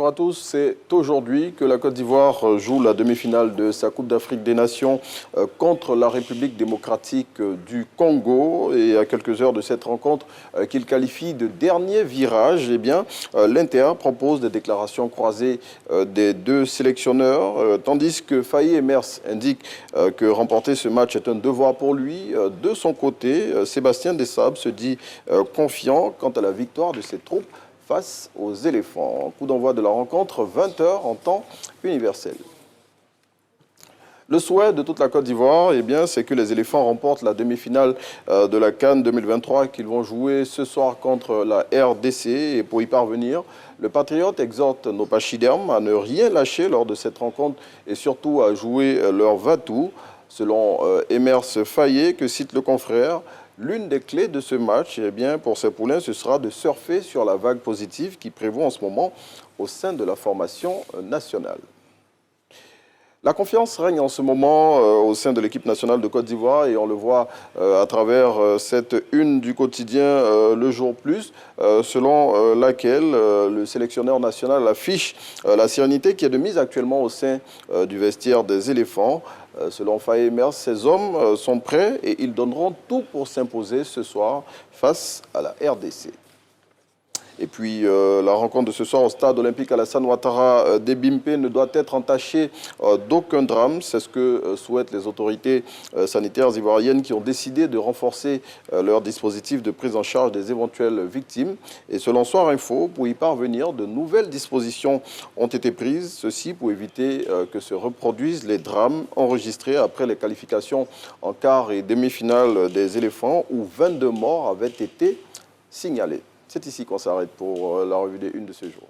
bonjour à tous. C'est aujourd'hui que la Côte d'Ivoire joue la demi-finale de sa Coupe d'Afrique des Nations contre la République démocratique du Congo. Et à quelques heures de cette rencontre qu'il qualifie de dernier virage, eh bien, l'Inter propose des déclarations croisées des deux sélectionneurs, tandis que Faye Emers indique que remporter ce match est un devoir pour lui. De son côté, Sébastien Desabre se dit confiant quant à la victoire de ses troupes face aux éléphants. Coup d'envoi de la rencontre, 20 h en temps universel. Le souhait de toute la Côte d'Ivoire, eh bien, c'est que les éléphants remportent la demi-finale de la CAN 2023 qu'ils vont jouer ce soir contre la RDC. Et pour y parvenir, le Patriote exhorte nos pachydermes à ne rien lâcher lors de cette rencontre et surtout à jouer leur va-tout. Selon Emers Faye, que cite le confrère, l'une des clés de ce match, eh bien, pour ces poulains, ce sera de surfer sur la vague positive qui prévaut en ce moment au sein de la formation nationale. La confiance règne en ce moment au sein de l'équipe nationale de Côte d'Ivoire et on le voit à travers cette une du quotidien Le Jour Plus, selon laquelle le sélectionneur national affiche la sérénité qui est de mise actuellement au sein du vestiaire des éléphants. Selon Faye Emers, ces hommes sont prêts et ils donneront tout pour s'imposer ce soir face à la RDC. Et puis, la rencontre de ce soir au stade olympique Alassane Ouattara d'Ebimpe ne doit être entachée d'aucun drame. C'est ce que souhaitent les autorités sanitaires ivoiriennes qui ont décidé de renforcer leur dispositif de prise en charge des éventuelles victimes. Et selon Soir Info, pour y parvenir, de nouvelles dispositions ont été prises. Ceci pour éviter que se reproduisent les drames enregistrés après les qualifications en quart et demi-finale des éléphants où 22 morts avaient été signalés. C'est ici qu'on s'arrête pour la revue des unes de ce jour.